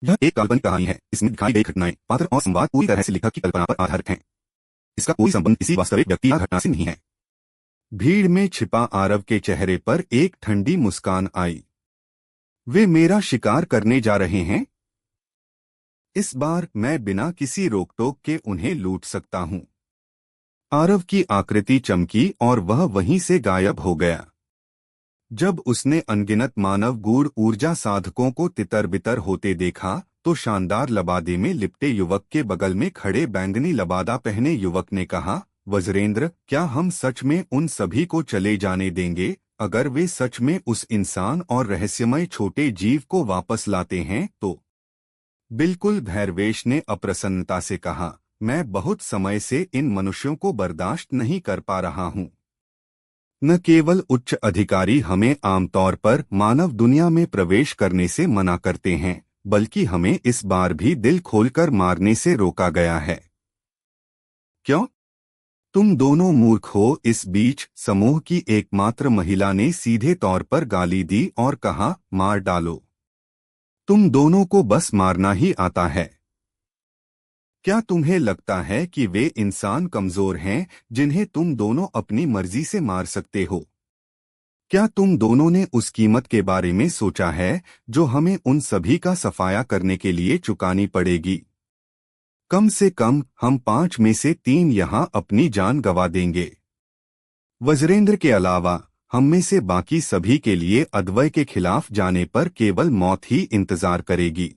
यह एक काल्पनिक कहानी है। इसमें दिखाई गई घटनाएं, पात्र और संवाद पूरी तरह से लेखक की कल्पना पर आधारित हैं। इसका कोई संबंध किसी वास्तविक व्यक्ति या घटना से नहीं है। भीड़ में छिपा आरव के चेहरे पर एक ठंडी मुस्कान आई। वे मेरा शिकार करने जा रहे हैं। इस बार मैं बिना किसी रोक-टोक के उन्हें लूट सकता हूं। आरव की आकृति चमकी और वह वहीं से गायब हो गया। जब उसने अनगिनत मानव गूढ़ ऊर्जा साधकों को तितर-बितर होते देखा, तो शानदार लबादे में लिपटे युवक के बगल में खड़े बैंगनी लबादा पहने युवक ने कहा, वज्रेंद्र, क्या हम सच में उन सभी को चले जाने देंगे? अगर वे सच में उस इंसान और रहस्यमय छोटे जीव को वापस लाते हैं तो? बिल्कुल, भैरवेश ने अप्रसन्नता से कहा, मैं बहुत समय से इन मनुष्यों को बर्दाश्त नहीं कर पा रहा हूँ। न केवल उच्च अधिकारी हमें आमतौर पर मानव दुनिया में प्रवेश करने से मना करते हैं, बल्कि हमें इस बार भी दिल खोलकर मारने से रोका गया है। क्यों? तुम दोनों मूर्ख हो। इस बीच समूह की एकमात्र महिला ने सीधे तौर पर गाली दी और कहा, मार डालो। तुम दोनों को बस मारना ही आता है। क्या तुम्हें लगता है कि वे इंसान कमजोर हैं जिन्हें तुम दोनों अपनी मर्जी से मार सकते हो? क्या तुम दोनों ने उस कीमत के बारे में सोचा है जो हमें उन सभी का सफाया करने के लिए चुकानी पड़ेगी? कम से कम हम 5 में से 3 यहाँ अपनी जान गंवा देंगे। वज्रेंद्र के अलावा हम में से बाकी सभी के लिए अद्वय के खिलाफ जाने पर केवल मौत ही इंतजार करेगी।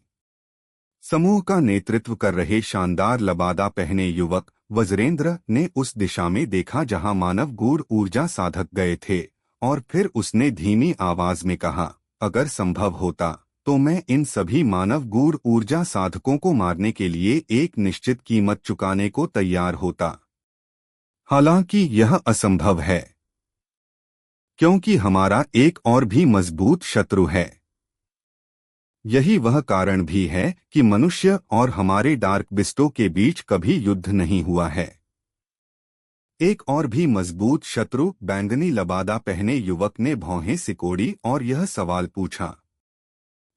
समूह का नेतृत्व कर रहे शानदार लबादा पहने युवक वज्रेंद्र ने उस दिशा में देखा जहां मानव गूढ़ ऊर्जा साधक गए थे, और फिर उसने धीमी आवाज में कहा, अगर संभव होता तो मैं इन सभी मानव गूढ़ ऊर्जा साधकों को मारने के लिए एक निश्चित कीमत चुकाने को तैयार होता। हालांकि यह असंभव है, क्योंकि हमारा एक और भी मजबूत शत्रु है। यही वह कारण भी है कि मनुष्य और हमारे डार्क बिस्टों के बीच कभी युद्ध नहीं हुआ है। एक और भी मजबूत शत्रु, बैंगनी लबादा पहने युवक ने भौहें सिकोड़ी और यह सवाल पूछा।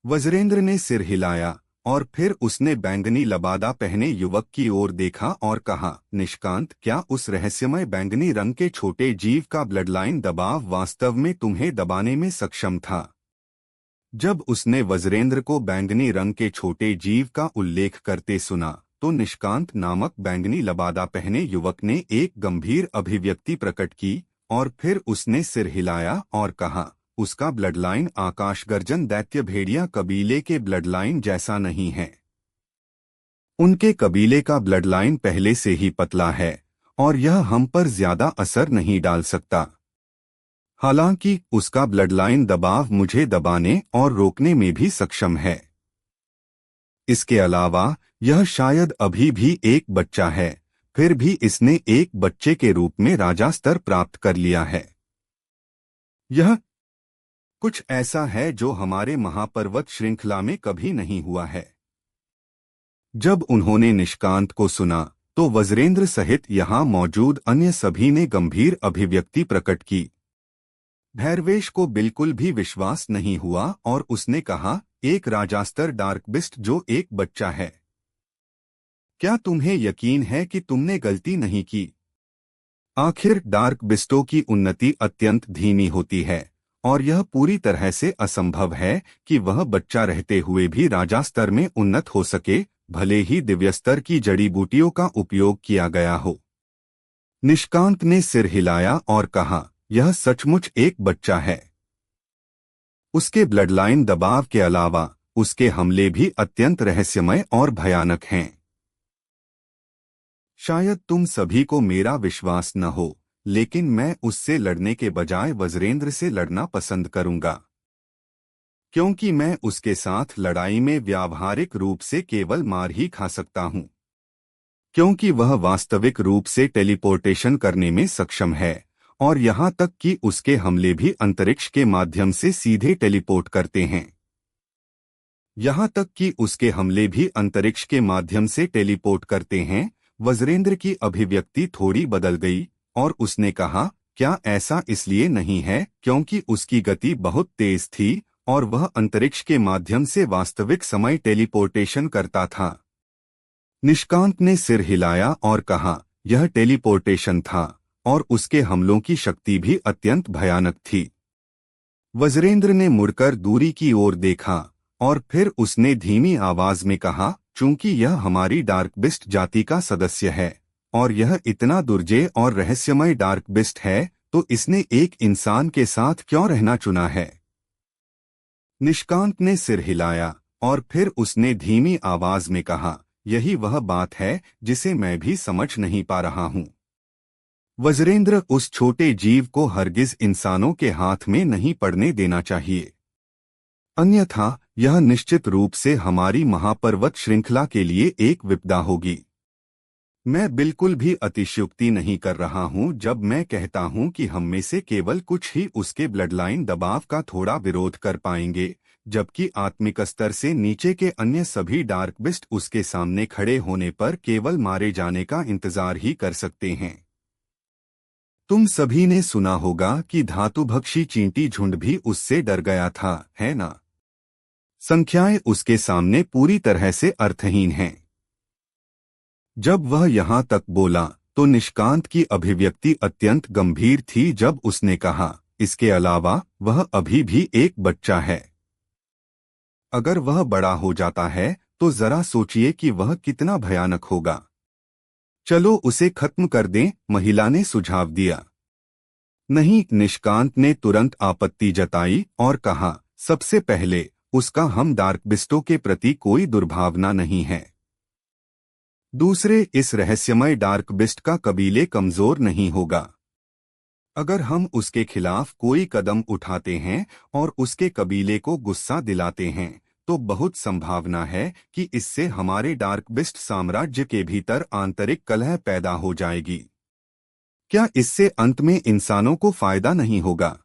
वज्रेंद्र ने सिर हिलाया और फिर उसने बैंगनी लबादा पहने युवक की ओर देखा और कहा, निष्कांत, क्या उस रहस्यमय बैंगनी रंग के छोटे जीव का ब्लडलाइन दबाव वास्तव में तुम्हें दबाने में सक्षम था? जब उसने वज्रेंद्र को बैंगनी रंग के छोटे जीव का उल्लेख करते सुना, तो निष्कांत नामक बैंगनी लबादा पहने युवक ने एक गंभीर अभिव्यक्ति प्रकट की और फिर उसने सिर हिलाया और कहा, उसका ब्लडलाइन आकाशगर्जन दैत्य भेड़िया कबीले के ब्लडलाइन जैसा नहीं है। उनके कबीले का ब्लडलाइन पहले से ही पतला है और यह हम पर ज्यादा असर नहीं डाल सकता। हालांकि उसका ब्लडलाइन दबाव मुझे दबाने और रोकने में भी सक्षम है। इसके अलावा यह शायद अभी भी एक बच्चा है, फिर भी इसने एक बच्चे के रूप में राजा स्तर प्राप्त कर लिया है। यह कुछ ऐसा है जो हमारे महापर्वत श्रृंखला में कभी नहीं हुआ है। जब उन्होंने निष्कांत को सुना, तो वज्रेंद्र सहित यहाँ मौजूद अन्य सभी ने गंभीर अभिव्यक्ति प्रकट की। भैरवेश को बिल्कुल भी विश्वास नहीं हुआ और उसने कहा, एक राजास्तर डार्कबिस्ट जो एक बच्चा है। क्या तुम्हें यकीन है कि तुमने गलती नहीं की? आखिर डार्कबिस्टों की उन्नति अत्यंत धीमी होती है और यह पूरी तरह से असंभव है कि वह बच्चा रहते हुए भी राजा स्तर में उन्नत हो सके, भले ही दिव्य स्तर की जड़ी बूटियों का उपयोग किया गया हो। निष्कांत ने सिर हिलाया और कहा, यह सचमुच एक बच्चा है। उसके ब्लडलाइन दबाव के अलावा उसके हमले भी अत्यंत रहस्यमय और भयानक हैं। शायद तुम सभी को मेरा विश्वास न हो, लेकिन मैं उससे लड़ने के बजाय वज्रेंद्र से लड़ना पसंद करूंगा, क्योंकि मैं उसके साथ लड़ाई में व्यावहारिक रूप से केवल मार ही खा सकता हूं, क्योंकि वह वास्तविक रूप से टेलीपोर्टेशन करने में सक्षम है और यहाँ तक कि उसके हमले भी अंतरिक्ष के माध्यम से सीधे टेलीपोर्ट करते हैं। यहाँ तक कि उसके हमले भी अंतरिक्ष के माध्यम से टेलीपोर्ट करते हैं। वज्रेंद्र की अभिव्यक्ति थोड़ी बदल गई और उसने कहा, क्या ऐसा इसलिए नहीं है क्योंकि उसकी गति बहुत तेज थी और वह अंतरिक्ष के माध्यम से वास्तविक समय टेलीपोर्टेशन करता था। निष्कांत ने सिर हिलाया और कहा, यह टेलीपोर्टेशन था और उसके हमलों की शक्ति भी अत्यंत भयानक थी। वज्रेंद्र ने मुड़कर दूरी की ओर देखा और फिर उसने धीमी आवाज में कहा, चूंकि यह हमारी डार्क बिस्ट जाति का सदस्य है और यह इतना दुर्जय और रहस्यमय डार्क बिस्ट है, तो इसने एक इंसान के साथ क्यों रहना चुना है? निष्कांत ने सिर हिलाया और फिर उसने धीमी आवाज में कहा, यही वह बात है जिसे मैं भी समझ नहीं पा रहा हूं। वज्रेंद्र, उस छोटे जीव को हरगिज इंसानों के हाथ में नहीं पड़ने देना चाहिए, अन्यथा यह निश्चित रूप से हमारी महापर्वत श्रृंखला के लिए एक विपदा होगी। मैं बिल्कुल भी अतिशयोक्ति नहीं कर रहा हूं जब मैं कहता हूं कि हम में से केवल कुछ ही उसके ब्लडलाइन दबाव का थोड़ा विरोध कर पाएंगे, जबकि आत्मिक स्तर से नीचे के अन्य सभी डार्क बिस्ट उसके सामने खड़े होने पर केवल मारे जाने का इंतजार ही कर सकते हैं। तुम सभी ने सुना होगा कि धातुभक्षी चींटी झुंड भी उससे डर गया था, है ना? संख्याएं उसके सामने पूरी तरह से अर्थहीन हैं। जब वह यहां तक बोला तो निष्कांत की अभिव्यक्ति अत्यंत गंभीर थी जब उसने कहा, इसके अलावा वह अभी भी एक बच्चा है। अगर वह बड़ा हो जाता है तो जरा सोचिए कि वह कितना भयानक होगा। चलो उसे खत्म कर दें, महिला ने सुझाव दिया। नहीं, निष्कांत ने तुरंत आपत्ति जताई और कहा, सबसे पहले उसका हम डार्क बिस्टों के प्रति कोई दुर्भावना नहीं है। दूसरे, इस रहस्यमय डार्क बिस्ट का कबीले कमजोर नहीं होगा। अगर हम उसके खिलाफ कोई कदम उठाते हैं और उसके कबीले को गुस्सा दिलाते हैं तो बहुत संभावना है कि इससे हमारे डार्क बिस्ट साम्राज्य के भीतर आंतरिक कलह पैदा हो जाएगी। क्या इससे अंत में इंसानों को फायदा नहीं होगा?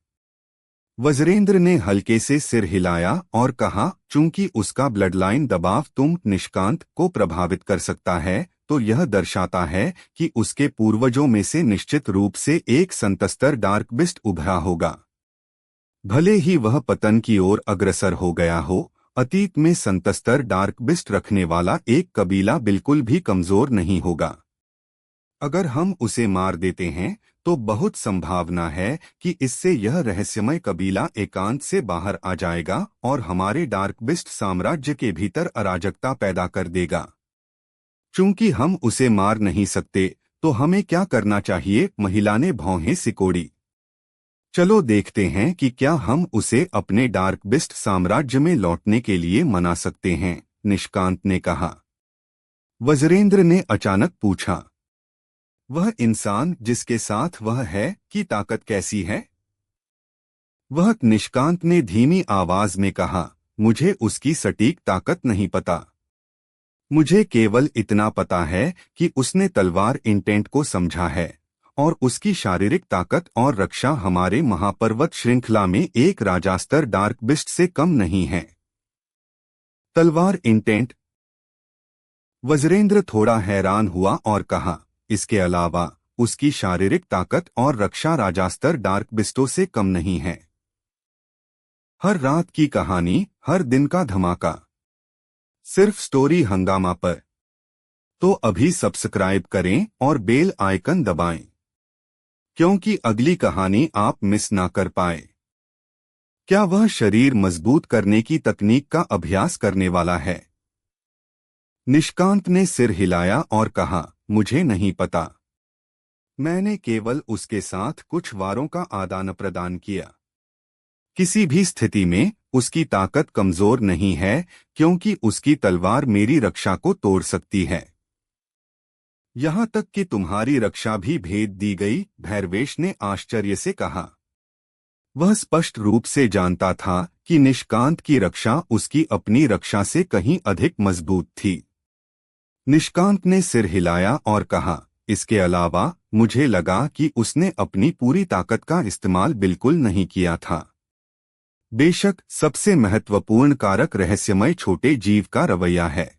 वज्रेंद्र ने हल्के से सिर हिलाया और कहा, चूंकि उसका ब्लडलाइन दबाव तुम निष्कांत को प्रभावित कर सकता है, तो यह दर्शाता है कि उसके पूर्वजों में से निश्चित रूप से एक संतस्तर डार्क बिस्ट उभरा होगा। भले ही वह पतन की ओर अग्रसर हो गया हो, अतीत में संतस्तर डार्क बिस्ट रखने वाला एक कबीला बिल्कुल भी कमजोर नहीं होगा। अगर हम उसे मार देते हैं तो बहुत संभावना है कि इससे यह रहस्यमय कबीला एकांत से बाहर आ जाएगा और हमारे डार्क बिस्ट साम्राज्य के भीतर अराजकता पैदा कर देगा। चूंकि हम उसे मार नहीं सकते तो हमें क्या करना चाहिए? महिला ने भौहें सिकोड़ी। चलो देखते हैं कि क्या हम उसे अपने डार्क बिस्ट साम्राज्य में लौटने के लिए मना सकते हैं, निष्कांत ने कहा। वज्रेंद्र ने अचानक पूछा, वह इंसान जिसके साथ वह है की ताकत कैसी है? वह निष्कांत ने धीमी आवाज में कहा, मुझे उसकी सटीक ताकत नहीं पता। मुझे केवल इतना पता है कि उसने तलवार इंटेंट को समझा है और उसकी शारीरिक ताकत और रक्षा हमारे महापर्वत श्रृंखला में एक राजास्तर डार्क बिस्ट से कम नहीं है। तलवार इंटेंट? वज्रेंद्र थोड़ा हैरान हुआ और कहा, इसके अलावा उसकी शारीरिक ताकत और रक्षा राजास्तर डार्क बिस्टों से कम नहीं है। हर रात की कहानी, हर दिन का धमाका, सिर्फ स्टोरी हंगामा पर। तो अभी सब्सक्राइब करें और बेल आइकन दबाएं, क्योंकि अगली कहानी आप मिस ना कर पाए। क्या वह शरीर मजबूत करने की तकनीक का अभ्यास करने वाला है? निष्कांत ने सिर हिलाया और कहा, मुझे नहीं पता। मैंने केवल उसके साथ कुछ वारों का आदान प्रदान किया। किसी भी स्थिति में उसकी ताकत कमजोर नहीं है क्योंकि उसकी तलवार मेरी रक्षा को तोड़ सकती है। यहां तक कि तुम्हारी रक्षा भी भेद दी गई, भैरवेश ने आश्चर्य से कहा। वह स्पष्ट रूप से जानता था कि निष्कांत की रक्षा उसकी अपनी रक्षा से कहीं अधिक मजबूत थी। निष्कांत ने सिर हिलाया और कहा, इसके अलावा मुझे लगा कि उसने अपनी पूरी ताकत का इस्तेमाल बिल्कुल नहीं किया था। बेशक सबसे महत्वपूर्ण कारक रहस्यमय छोटे जीव का रवैया है।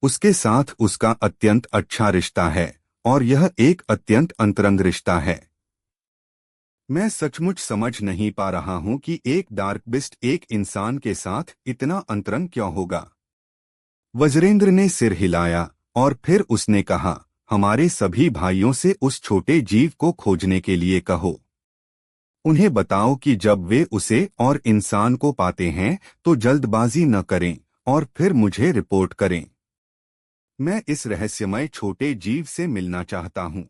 उसके साथ उसका अत्यंत अच्छा रिश्ता है और यह एक अत्यंत अंतरंग रिश्ता है। मैं सचमुच समझ नहीं पा रहा हूं कि एक डार्क बिस्ट एक इंसान के साथ इतना अंतरंग क्यों होगा। वज्रेंद्र ने सिर हिलाया और फिर उसने कहा, हमारे सभी भाइयों से उस छोटे जीव को खोजने के लिए कहो। उन्हें बताओ कि जब वे उसे और इंसान को पाते हैं तो जल्दबाजी न करें और फिर मुझे रिपोर्ट करें। मैं इस रहस्यमय छोटे जीव से मिलना चाहता हूं।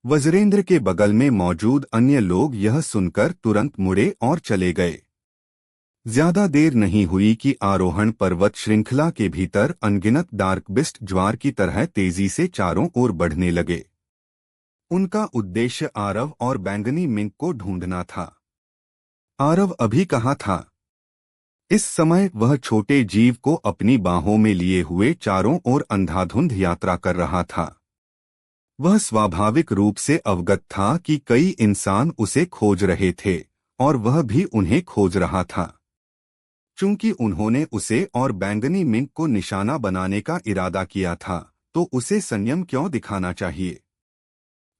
वज्रेंद्र के बगल में मौजूद अन्य लोग यह सुनकर तुरंत मुड़े और चले गए। ज्यादा देर नहीं हुई कि आरोहण पर्वत श्रृंखला के भीतर अनगिनत डार्क बिस्ट ज्वार की तरह तेजी से चारों ओर बढ़ने लगे। उनका उद्देश्य आरव और बैंगनी मिंक को ढूंढना था। आरव अभी कहाँ था? इस समय वह छोटे जीव को अपनी बाहों में लिए हुए चारों ओर अंधाधुंध यात्रा कर रहा था। वह स्वाभाविक रूप से अवगत था कि कई इंसान उसे खोज रहे थे और वह भी उन्हें खोज रहा था। चूंकि उन्होंने उसे और बैंगनी मिंक को निशाना बनाने का इरादा किया था, तो उसे संयम क्यों दिखाना चाहिए?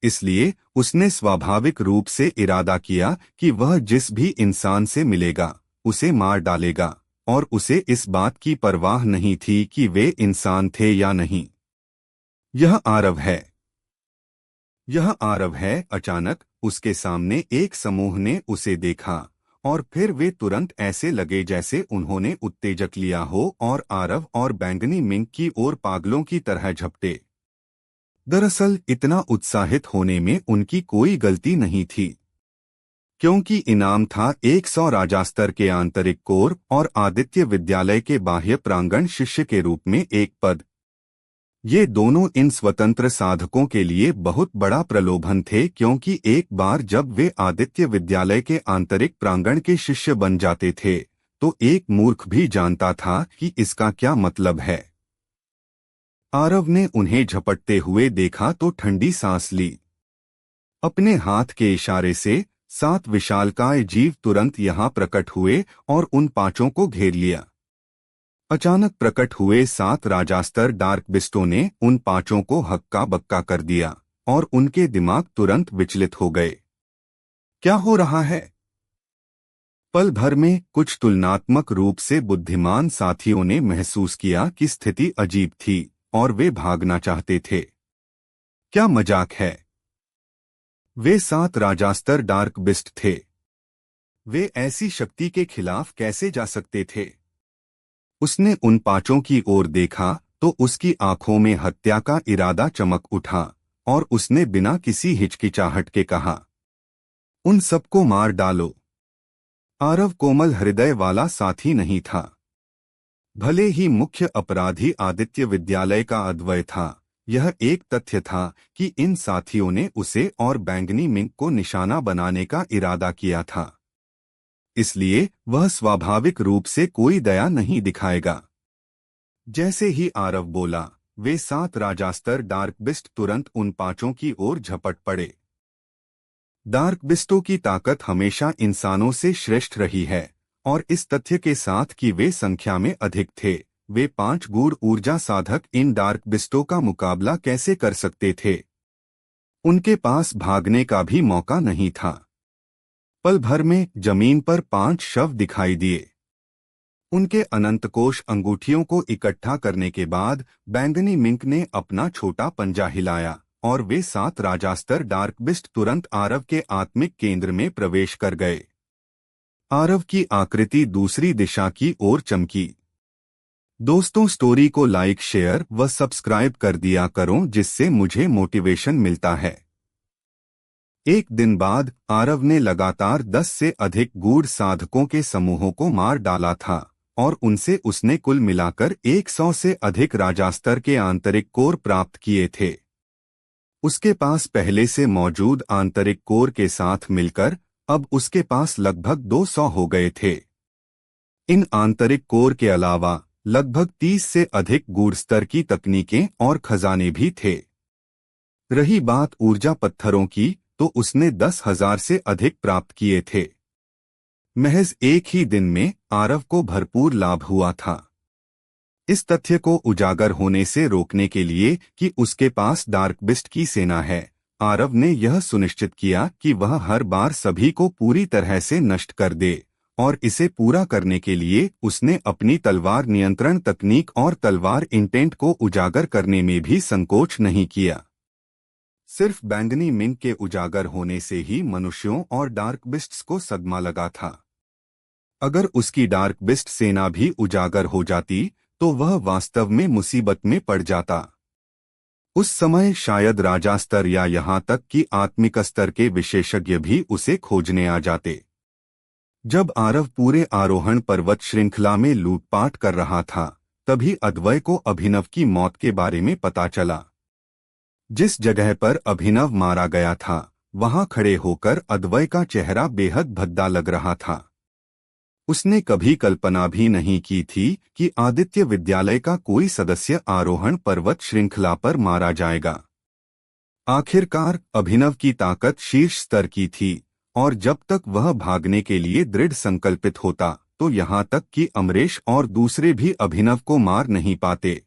इसलिए उसने स्वाभाविक रूप से इरादा किया कि वह जिस भी इंसान से मिलेगा उसे मार डालेगा, और उसे इस बात की परवाह नहीं थी कि वे इंसान थे या नहीं। यह आरव है, यह आरव है। अचानक उसके सामने एक समूह ने उसे देखा और फिर वे तुरंत ऐसे लगे जैसे उन्होंने उत्तेजक लिया हो और आरव और बैंगनी मिंक की ओर पागलों की तरह झपटे। दरअसल इतना उत्साहित होने में उनकी कोई गलती नहीं थी, क्योंकि इनाम था 100 राजास्तर के आंतरिक कोर और आदित्य विद्यालय के बाह्य प्रांगण शिष्य के रूप में एक पद। ये दोनों इन स्वतंत्र साधकों के लिए बहुत बड़ा प्रलोभन थे, क्योंकि एक बार जब वे आदित्य विद्यालय के आंतरिक प्रांगण के शिष्य बन जाते थे तो एक मूर्ख भी जानता था कि इसका क्या मतलब है। आरव ने उन्हें झपटते हुए देखा तो ठंडी सांस ली। अपने हाथ के इशारे से 7 विशालकाय जीव तुरंत यहाँ प्रकट हुए और उन पांचों को घेर लिया। अचानक प्रकट हुए 7 राजास्तर डार्क बिस्टों ने उन पांचों को हक्का बक्का कर दिया और उनके दिमाग तुरंत विचलित हो गए। क्या हो रहा है? पल भर में कुछ तुलनात्मक रूप से बुद्धिमान साथियों ने महसूस किया कि स्थिति अजीब थी और वे भागना चाहते थे। क्या मजाक है? वे 7 राजास्तर डार्क बिस्ट थे। वे ऐसी शक्ति के खिलाफ कैसे जा सकते थे? उसने उन पांचों की ओर देखा तो उसकी आंखों में हत्या का इरादा चमक उठा और उसने बिना किसी हिचकिचाहट के कहा, उन सबको मार डालो। आरव कोमल हृदय वाला साथी नहीं था। भले ही मुख्य अपराधी आदित्य विद्यालय का अद्वय था, यह एक तथ्य था कि इन साथियों ने उसे और बैंगनी मिंक को निशाना बनाने का इरादा किया था। इसलिए वह स्वाभाविक रूप से कोई दया नहीं दिखाएगा। जैसे ही आरव बोला, वे 7 राजास्तर डार्क बिस्ट तुरंत उन पांचों की ओर झपट पड़े। डार्क बिस्टों की ताकत हमेशा इंसानों से श्रेष्ठ रही है, और इस तथ्य के साथ कि वे संख्या में अधिक थे, वे 5 गूढ़ ऊर्जा साधक इन डार्क बिस्टों का मुकाबला कैसे कर सकते थे? उनके पास भागने का भी मौका नहीं था। पल भर में जमीन पर 5 शव दिखाई दिए। उनके अनंतकोश अंगूठियों को इकट्ठा करने के बाद बैंगनी मिंक ने अपना छोटा पंजा हिलाया और वे 7 राजास्तर डार्क बिस्ट तुरंत आरव के आत्मिक केंद्र में प्रवेश कर गए। आरव की आकृति दूसरी दिशा की ओर चमकी। दोस्तों, स्टोरी को लाइक, शेयर व सब्सक्राइब कर दिया करो, जिससे मुझे मोटिवेशन मिलता है। एक दिन बाद आरव ने लगातार 10 से अधिक गूढ़ साधकों के समूहों को मार डाला था और उनसे उसने कुल मिलाकर 100 से अधिक राजास्तर के आंतरिक कोर प्राप्त किए थे। उसके पास पहले से मौजूद आंतरिक कोर के साथ मिलकर अब उसके पास लगभग 200 हो गए थे। इन आंतरिक कोर के अलावा लगभग 30 से अधिक गूढ़ स्तर की तकनीकें और खजाने भी थे। रही बात ऊर्जा पत्थरों की, तो उसने 10,000 से अधिक प्राप्त किए थे। महज एक ही दिन में आरव को भरपूर लाभ हुआ था। इस तथ्य को उजागर होने से रोकने के लिए कि उसके पास डार्क बिस्ट की सेना है, आरव ने यह सुनिश्चित किया कि वह हर बार सभी को पूरी तरह से नष्ट कर दे, और इसे पूरा करने के लिए उसने अपनी तलवार नियंत्रण तकनीक और तलवार इंटेंट को उजागर करने में भी संकोच नहीं किया। सिर्फ बैंगनी मिंक के उजागर होने से ही मनुष्यों और डार्क बिस्ट्स को सदमा लगा था। अगर उसकी डार्क बिस्ट सेना भी उजागर हो जाती तो वह वास्तव में मुसीबत में पड़ जाता। उस समय शायद राजा स्तर या यहाँ तक कि आत्मिक स्तर के विशेषज्ञ भी उसे खोजने आ जाते। जब आरव पूरे आरोहण पर्वत श्रृंखला में लूटपाट कर रहा था, तभी अद्वय को अभिनव की मौत के बारे में पता चला। जिस जगह पर अभिनव मारा गया था, वहां खड़े होकर अद्वय का चेहरा बेहद भद्दा लग रहा था। उसने कभी कल्पना भी नहीं की थी कि आदित्य विद्यालय का कोई सदस्य आरोहण पर्वत श्रृंखला पर मारा जाएगा। आखिरकार अभिनव की ताकत शीर्ष स्तर की थी, और जब तक वह भागने के लिए दृढ़ संकल्पित होता तो यहाँ तक कि अमरेश और दूसरे भी अभिनव को मार नहीं पाते।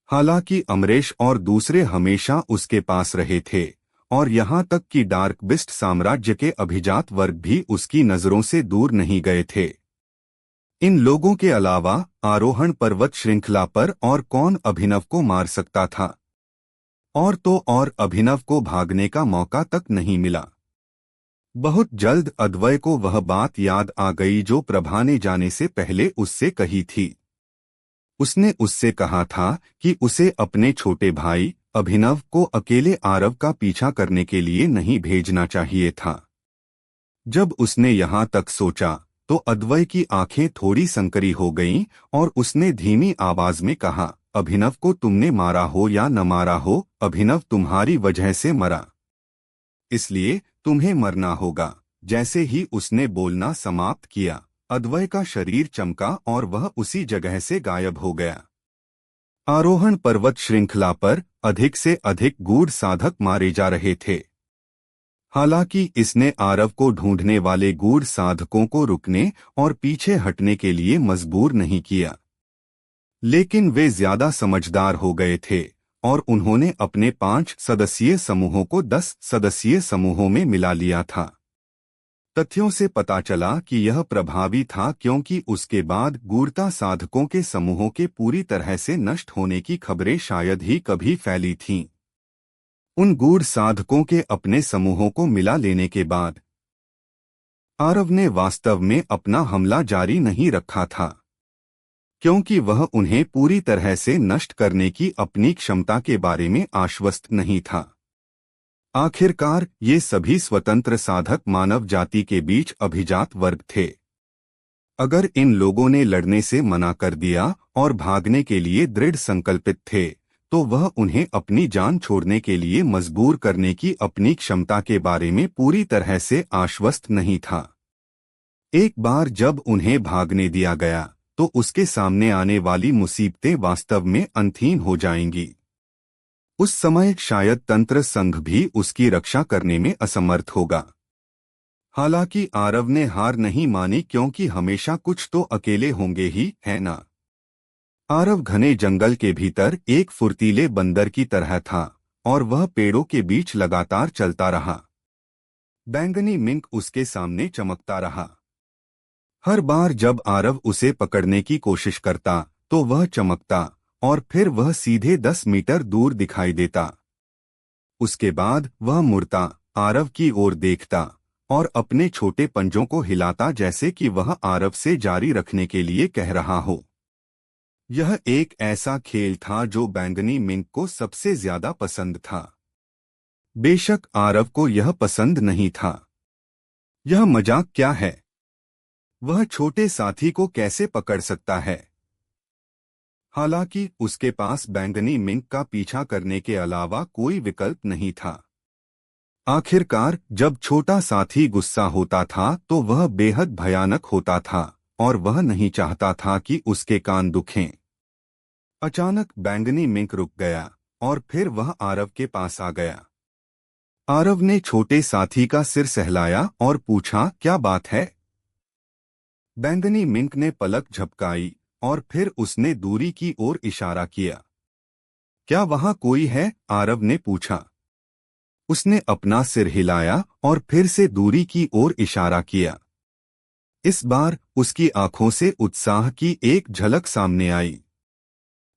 हालांकि अमरेश और दूसरे हमेशा उसके पास रहे थे, और यहाँ तक कि डार्क बिस्ट साम्राज्य के अभिजात वर्ग भी उसकी नजरों से दूर नहीं गए थे। इन लोगों के अलावा आरोहण पर्वत श्रृंखला पर और कौन अभिनव को मार सकता था? और तो और अभिनव को भागने का मौका तक नहीं मिला। बहुत जल्द अद्वय को वह बात याद आ गई जो प्रभा ने जाने से पहले उससे कही थी। उसने उससे कहा था कि उसे अपने छोटे भाई अभिनव को अकेले आरव का पीछा करने के लिए नहीं भेजना चाहिए था। जब उसने यहाँ तक सोचा तो अद्वय की आंखें थोड़ी संकरी हो गईं और उसने धीमी आवाज में कहा, अभिनव को तुमने मारा हो या न मारा हो, अभिनव तुम्हारी वजह से मरा, इसलिए तुम्हें मरना होगा। जैसे ही उसने बोलना समाप्त किया, अद्वय का शरीर चमका और वह उसी जगह से गायब हो गया। आरोहण पर्वत श्रृंखला पर अधिक से अधिक गूढ़ साधक मारे जा रहे थे। हालांकि इसने आरव को ढूंढने वाले गूढ़ साधकों को रुकने और पीछे हटने के लिए मजबूर नहीं किया, लेकिन वे ज्यादा समझदार हो गए थे और उन्होंने अपने 5 सदस्यीय समूहों को 10 सदस्यीय समूहों में मिला लिया था। तथ्यों से पता चला कि यह प्रभावी था क्योंकि उसके बाद गूढ़ता साधकों के समूहों के पूरी तरह से नष्ट होने की खबरें शायद ही कभी फैली थीं। उन गूढ़ साधकों के अपने समूहों को मिला लेने के बाद आरव ने वास्तव में अपना हमला जारी नहीं रखा था, क्योंकि वह उन्हें पूरी तरह से नष्ट करने की अपनी क्षमता के बारे में आश्वस्त नहीं था। आखिरकार ये सभी स्वतंत्र साधक मानव जाति के बीच अभिजात वर्ग थे। अगर इन लोगों ने लड़ने से मना कर दिया और भागने के लिए दृढ़ संकल्पित थे, तो वह उन्हें अपनी जान छोड़ने के लिए मजबूर करने की अपनी क्षमता के बारे में पूरी तरह से आश्वस्त नहीं था। एक बार जब उन्हें भागने दिया गया, तो उसके सामने आने वाली मुसीबतें वास्तव में अंतहीन हो जाएंगी। उस समय शायद तंत्र संघ भी उसकी रक्षा करने में असमर्थ होगा। हालांकि आरव ने हार नहीं मानी, क्योंकि हमेशा कुछ तो अकेले होंगे ही, है ना? आरव घने जंगल के भीतर एक फुर्तीले बंदर की तरह था और वह पेड़ों के बीच लगातार चलता रहा। बैंगनी मिंक उसके सामने चमकता रहा। हर बार जब आरव उसे पकड़ने की कोशिश करता तो वह चमकता और फिर वह सीधे 10 मीटर दूर दिखाई देता। उसके बाद वह मुड़ता, आरव की ओर देखता और अपने छोटे पंजों को हिलाता, जैसे कि वह आरव से जारी रखने के लिए कह रहा हो। यह एक ऐसा खेल था जो बैंगनी मिंक को सबसे ज्यादा पसंद था। बेशक आरव को यह पसंद नहीं था। यह मजाक क्या है? वह छोटे साथी को कैसे पकड़ सकता है? हालांकि उसके पास बैंगनी मिंक का पीछा करने के अलावा कोई विकल्प नहीं था। आखिरकार जब छोटा साथी गुस्सा होता था तो वह बेहद भयानक होता था और वह नहीं चाहता था कि उसके कान दुखें। अचानक बैंगनी मिंक रुक गया और फिर वह आरव के पास आ गया। आरव ने छोटे साथी का सिर सहलाया और पूछा, क्या बात है? बैंगनी मिंक ने पलक झपकाई और फिर उसने दूरी की ओर इशारा किया। क्या वहां कोई है? आरव ने पूछा। उसने अपना सिर हिलाया और फिर से दूरी की ओर इशारा किया। इस बार उसकी आंखों से उत्साह की एक झलक सामने आई।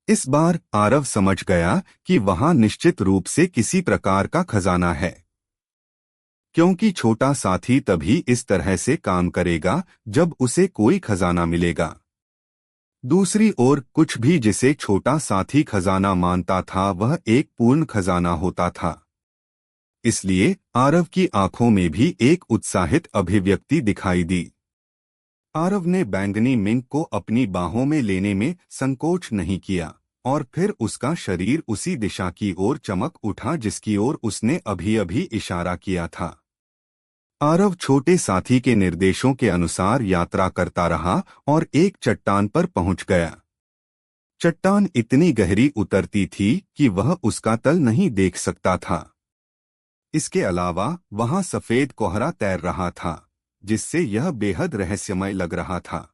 इस बार आरव समझ गया कि वहां निश्चित रूप से किसी प्रकार का खजाना है, क्योंकि छोटा साथी तभी इस तरह से काम करेगा जब उसे कोई खजाना मिलेगा। दूसरी ओर कुछ भी जिसे छोटा साथी खजाना मानता था वह एक पूर्ण खजाना होता था। इसलिए आरव की आंखों में भी एक उत्साहित अभिव्यक्ति दिखाई दी। आरव ने बैंगनी मिंक को अपनी बाहों में लेने में संकोच नहीं किया और फिर उसका शरीर उसी दिशा की ओर चमक उठा जिसकी ओर उसने अभी अभी इशारा किया था। आरव छोटे साथी के निर्देशों के अनुसार यात्रा करता रहा और एक चट्टान पर पहुंच गया। चट्टान इतनी गहरी उतरती थी कि वह उसका तल नहीं देख सकता था। इसके अलावा वहां सफेद कोहरा तैर रहा था, जिससे यह बेहद रहस्यमय लग रहा था।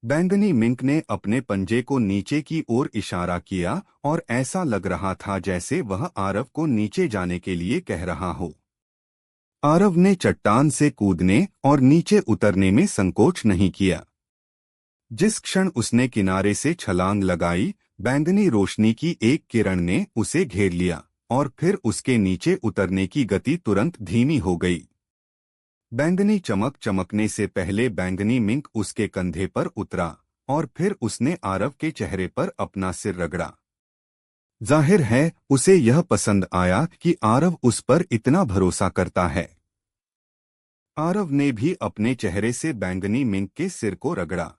बैंगनी मिंक ने अपने पंजे को नीचे की ओर इशारा किया और ऐसा लग रहा था जैसे वह आरव को नीचे जाने के लिए कह रहा हो। आरव ने चट्टान से कूदने और नीचे उतरने में संकोच नहीं किया। जिस क्षण उसने किनारे से छलांग लगाई, बैंगनी रोशनी की एक किरण ने उसे घेर लिया और फिर उसके नीचे उतरने की गति तुरंत धीमी हो गई। बैंगनी चमक चमकने से पहले बैंगनी मिंक उसके कंधे पर उतरा और फिर उसने आरव के चेहरे पर अपना सिर रगड़ा। जाहिर है उसे यह पसंद आया कि आरव उस पर इतना भरोसा करता है। आरव ने भी अपने चेहरे से बैंगनी मिंक के सिर को रगड़ा।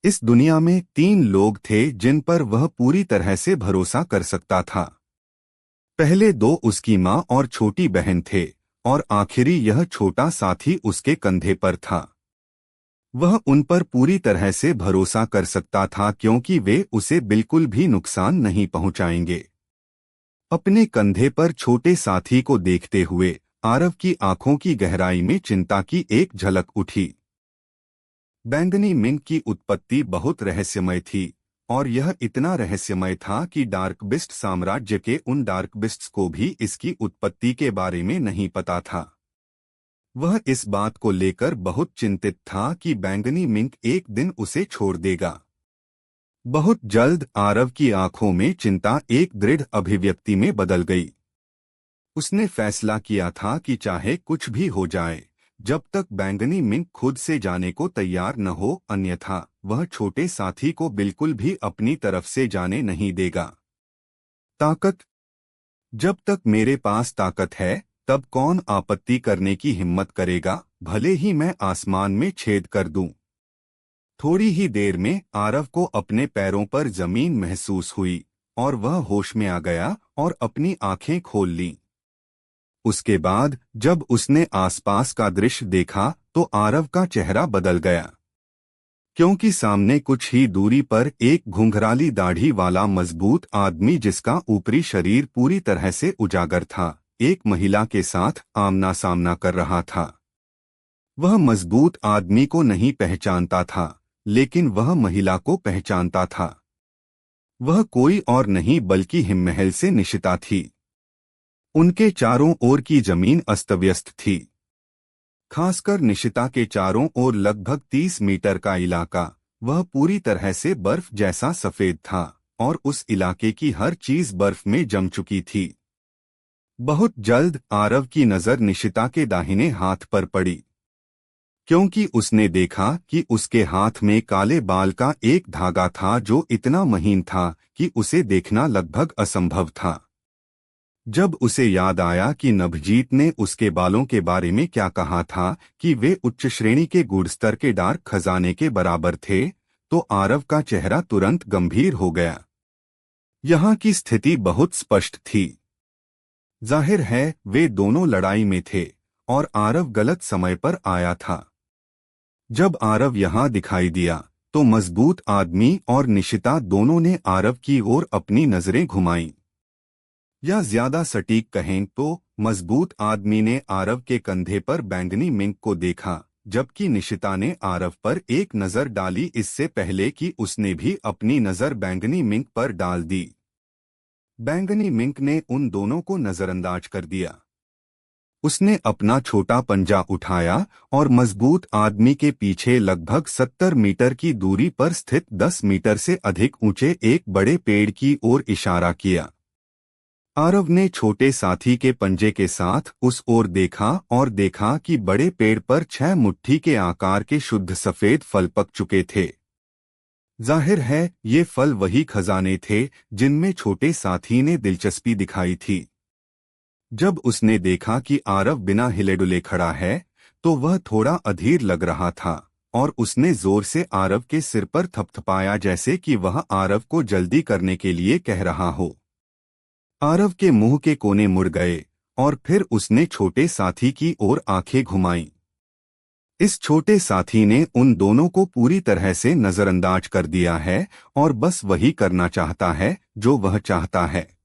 इस दुनिया में 3 लोग थे जिन पर वह पूरी तरह से भरोसा कर सकता था। पहले 2 उसकी माँ और छोटी बहन थे और आखिरी यह छोटा साथी उसके कंधे पर था। वह उन पर पूरी तरह से भरोसा कर सकता था क्योंकि वे उसे बिल्कुल भी नुकसान नहीं पहुंचाएंगे। अपने कंधे पर छोटे साथी को देखते हुए आरव की आंखों की गहराई में चिंता की एक झलक उठी। बैंगनी मिंक की उत्पत्ति बहुत रहस्यमय थी और यह इतना रहस्यमय था कि डार्क बिस्ट साम्राज्य के उन डार्क बिस्ट्स को भी इसकी उत्पत्ति के बारे में नहीं पता था। वह इस बात को लेकर बहुत चिंतित था कि बैंगनी मिंक एक दिन उसे छोड़ देगा। बहुत जल्द आरव की आंखों में चिंता एक दृढ़ अभिव्यक्ति में बदल गई। उसने फैसला किया था कि चाहे कुछ भी हो जाए, जब तक बैंगनी मिंक खुद से जाने को तैयार न हो, अन्यथा वह छोटे साथी को बिल्कुल भी अपनी तरफ से जाने नहीं देगा। ताकत। जब तक मेरे पास ताकत है तब कौन आपत्ति करने की हिम्मत करेगा, भले ही मैं आसमान में छेद कर दूं। थोड़ी ही देर में आरव को अपने पैरों पर जमीन महसूस हुई और वह होश में आ गया और अपनी आंखें खोल लीं। उसके बाद जब उसने आसपास का दृश्य देखा तो आरव का चेहरा बदल गया, क्योंकि सामने कुछ ही दूरी पर एक घुंघराली दाढ़ी वाला मजबूत आदमी जिसका ऊपरी शरीर पूरी तरह से उजागर था, एक महिला के साथ आमना सामना कर रहा था। वह मजबूत आदमी को नहीं पहचानता था, लेकिन वह महिला को पहचानता था। वह कोई और नहीं बल्कि हिममहल से निशिता थी। उनके चारों ओर की जमीन अस्तव्यस्त थी। खासकर निशिता के चारों ओर लगभग 30 मीटर का इलाका, वह पूरी तरह से बर्फ जैसा सफेद था और उस इलाके की हर चीज बर्फ में जम चुकी थी। बहुत जल्द आरव की नजर निशिता के दाहिने हाथ पर पड़ी, क्योंकि उसने देखा कि उसके हाथ में काले बाल का एक धागा था जो इतना महीन था कि उसे देखना लगभग असंभव था। जब उसे याद आया कि नभजीत ने उसके बालों के बारे में क्या कहा था कि वे उच्च श्रेणी के गूढ़स्तर के डार्क खजाने के बराबर थे, तो आरव का चेहरा तुरंत गंभीर हो गया। यहाँ की स्थिति बहुत स्पष्ट थी। जाहिर है वे दोनों लड़ाई में थे और आरव गलत समय पर आया था। जब आरव यहाँ दिखाई दिया तो मजबूत आदमी और निशिता दोनों ने आरव की ओर अपनी नजरें घुमाईं। या ज्यादा सटीक कहें तो मजबूत आदमी ने आरव के कंधे पर बैंगनी मिंक को देखा, जबकि निशिता ने आरव पर एक नजर डाली इससे पहले कि उसने भी अपनी नजर बैंगनी मिंक पर डाल दी। बैंगनी मिंक ने उन दोनों को नजरअंदाज कर दिया। उसने अपना छोटा पंजा उठाया और मजबूत आदमी के पीछे लगभग 70 मीटर की दूरी पर स्थित 10 मीटर से अधिक ऊंचे एक बड़े पेड़ की ओर इशारा किया। आरव ने छोटे साथी के पंजे के साथ उस ओर देखा और देखा कि बड़े पेड़ पर 6 मुट्ठी के आकार के शुद्ध सफेद फल पक चुके थे। जाहिर है ये फल वही खजाने थे जिनमें छोटे साथी ने दिलचस्पी दिखाई थी। जब उसने देखा कि आरव बिना हिले-डुले खड़ा है तो वह थोड़ा अधीर लग रहा था और उसने जोर से आरव के सिर पर थपथपाया जैसे कि वह आरव को जल्दी करने के लिए कह रहा हो। आरव के मुंह के कोने मुड़ गए और फिर उसने छोटे साथी की ओर आंखें घुमाईं। इस छोटे साथी ने उन दोनों को पूरी तरह से नजरअंदाज कर दिया है और बस वही करना चाहता है जो वह चाहता है।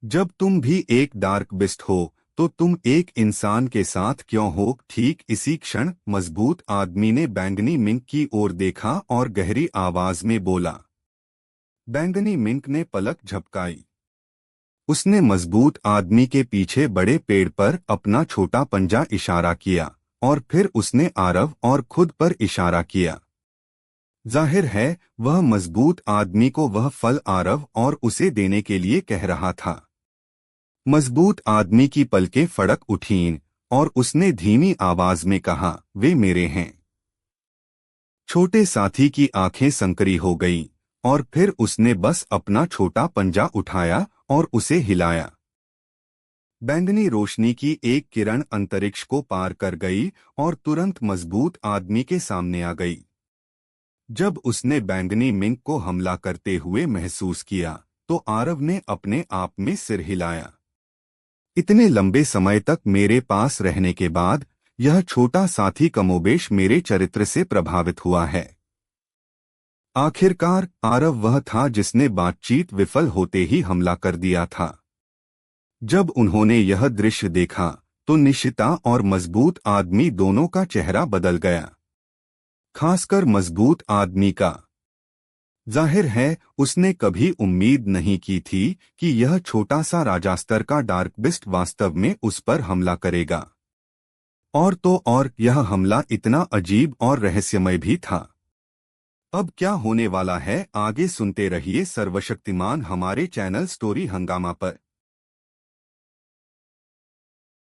जब तुम भी एक डार्क बिस्ट हो तो तुम एक इंसान के साथ क्यों हो? ठीक इसी क्षण मजबूत आदमी ने बैंगनी मिंक की ओर देखा और गहरी आवाज में बोला। बैंगनी मिंक ने पलक झपकाई। उसने मजबूत आदमी के पीछे बड़े पेड़ पर अपना छोटा पंजा इशारा किया और फिर उसने आरव और खुद पर इशारा किया। जाहिर है वह मजबूत आदमी को वह फल आरव और उसे देने के लिए कह रहा था। मजबूत आदमी की पलकें फड़क उठीं और उसने धीमी आवाज में कहा, वे मेरे हैं। छोटे साथी की आंखें संकरी हो गईं और फिर उसने बस अपना छोटा पंजा उठाया और उसे हिलाया। बैंगनी रोशनी की एक किरण अंतरिक्ष को पार कर गई और तुरंत मजबूत आदमी के सामने आ गई। जब उसने बैंगनी मिंक को हमला करते हुए महसूस किया तो आरव ने अपने आप में सिर हिलाया। इतने लंबे समय तक मेरे पास रहने के बाद यह छोटा साथी कमोबेश मेरे चरित्र से प्रभावित हुआ है। आखिरकार आरव वह था जिसने बातचीत विफल होते ही हमला कर दिया था। जब उन्होंने यह दृश्य देखा तो निशिता और मजबूत आदमी दोनों का चेहरा बदल गया, खासकर मजबूत आदमी का। जाहिर है उसने कभी उम्मीद नहीं की थी कि यह छोटा सा राजास्तर का डार्क बिस्ट वास्तव में उस पर हमला करेगा। और तो और यह हमला इतना अजीब और रहस्यमय भी था। अब क्या होने वाला है आगे सुनते रहिए सर्वशक्तिमान हमारे चैनल स्टोरी हंगामा पर।